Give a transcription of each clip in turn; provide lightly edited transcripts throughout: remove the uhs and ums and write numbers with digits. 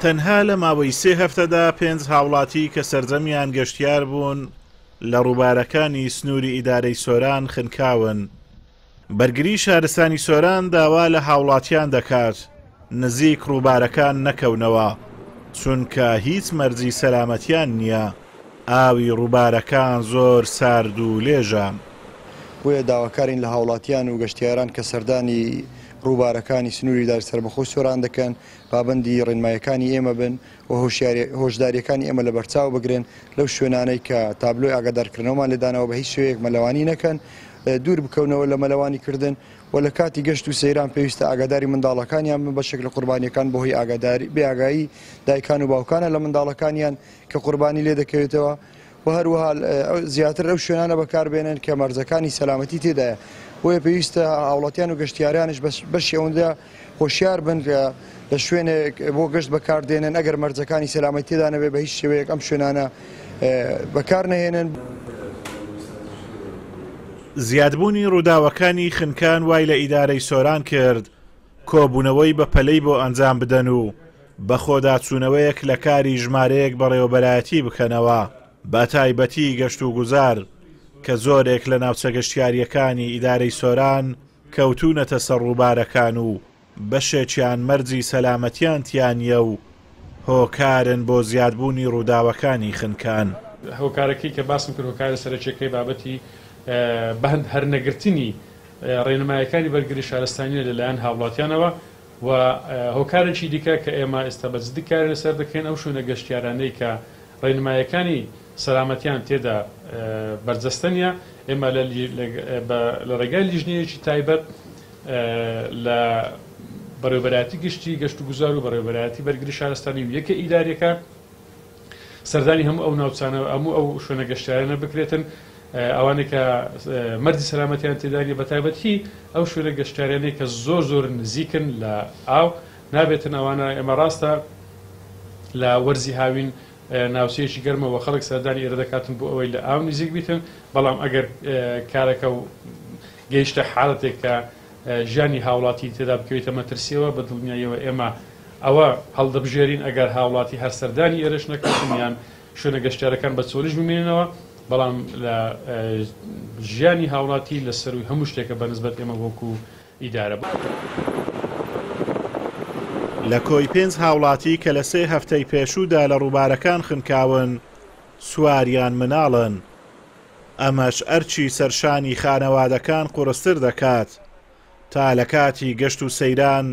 تەنها لە ماوەی 3 هەفتەدا 5 هاوڵاتی کە سەرجەمیان گەشتیار بوون لە ڕووبارەکانی سنووری ئیدارەی سۆران خنکاون. بەرگری شارستانی سۆران داوا لە هاوڵاتیان دەکات نزیک ڕووبارەکان نەکەونەوە چونکە هیچ مەرجی سەلامەتیان نییە. ئاوی ڕووبارەکان زۆر سارد و لێژە. بۆیە داواکارین لە هاوڵاتیان و گەشتیاران کە سەردانی ڕووبارەکانی سنووری دار سەربەخۆی سۆران دەکەن پابەندی ڕێنمایەکانی ئێمە بن و هۆشداریەکانی ئێمە لە بەرچاو بگرن لەو شوێنانەی کە تابلۆی ئاگادارکردنەوەمان لێدانەوە بە هیچ شوەیەک مەلەوانی نەکەن، دوور بکەونەوە لە مەلەوانی کردن و لە کاتی گەشت و سەیران پێویستە ئاگاداری منداڵەکانیان بن بە شەکل قوربانیەکان بۆ هۆی بێئاگایی دایکان و باوکانە لە منداڵەکانیان کە قوربانی لێ دەکەوێتەوە و هەروەها زیاتر ئەو شوێنانە بەکاربێنن کە مەرجەکانی سەلامەتی تێدایە. بۆیە پێویستە هاوڵاتیان و گەشتیاریانش بەشی ئەوەندە هۆشیار بن لە شوێنێک بۆ گەشت بەکاردێنن ئەگەر مەرجەکانی سەلامەتی تێدا نەبێ بە هیچ شێوەیەک ئەم شوێنانە بەکار نەهێنن. زیادبوونی ڕووداوەکانی خنکان وای لە ئیدارەی سۆران کرد کۆبوونەوەی بە پەلەی بۆ ئەنجام بدەن و بە خۆداچوونەوەیەک لە کاری ژمارەیەک بەڕێوەبەرایەتی بکەنەوە، بە تایبەتی گەشت و گوزار کە زۆرێک لە ناوچە گەشتیاریەکانی ئیدارەی سۆران کەوتونەتە سەر ڕووبارەکان و بەشێکیان مەرجی سەلامەتیان تیانە و هۆکارن بۆ زیادبوونی ڕووداوەکانی خنکان. هۆکارەکەی کە باسم کرد هۆکارە سەرچێکەکەی بابەتی بەهند هەرنەگرتنی ڕێنمایەکانی بەرگری شارستانی لەلایەن هاوڵاتیانەوە و هۆکارێکی دیکە کە ئێمە ئێستا بەجددی کارە لەسەر دەکەین ئەو شوێنە گەشتیارانەی کە ڕێنمایەکانی سەلامەتیان تێدا بەرجەستەنیە ئێمە لە ڕێگای لیژنەیەکی تایبەت لە بەڕێوەبەرایەتی گشتی گەشت و گوزار و بەڕێوەبەرایەتی بەرگری شارستانی و یەکە ئیدارەکە سەردانی هەموو ئەو ناوچانە هەموو ئەو شوێنە گەشتیارانە بکرێتن ئەوانەی کە مەرجی سەلامەتیان تێداگە بە تایبەتی ئەو شوێنە گەشتیارانەی کە زۆر نزیکن لە ئاو نابێتن ئەوانە ئێمە ڕاستە لە وەرزی هاوین ناوچەیەکی گەرمەوە خەڵک سەردانی ئێرە دەکاتن بۆ ئەوەی لە ئاو نزیک بیتن، بەڵام ئەگەر کارەکە و گەیشتە حاڵەتێک کە ژیانی هاوڵاتی تێدا بکەوێتە مەترسیەوە بە دڵنیاییەوە ئێمە ئەوە هەڵدەبژێرین ئەگەر هاوڵاتی هەر سەردانی ئێرەش نەکاتن یان شوێنە گەشتیارەکان بە چۆلیش بمێننەوە، بەڵام لە ژیانی هاوڵاتی لە سەروی هەموو شتێکە بەنسبەت ئێمە وەکو ئیدارە لە کۆی 5 هاوڵاتی کە لە 3 هەفتەی پێشوودا لە ڕووبارەکان خنکاون سواریان مناڵن. ئەمەش ئەرچی سەرشانی خانەوادەکان قورستر دەکات تا لە کاتی گەشت و سەیران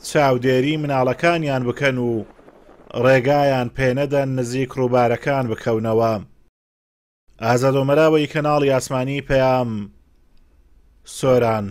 چاودێری مناڵەکانیان بکەن و ڕێگایان پێنەدەن نزیک ڕووبارەکان بکەونەوە. ئازاد ئۆمەراوی کەناڵی ئاسمانی پەیام، سۆران.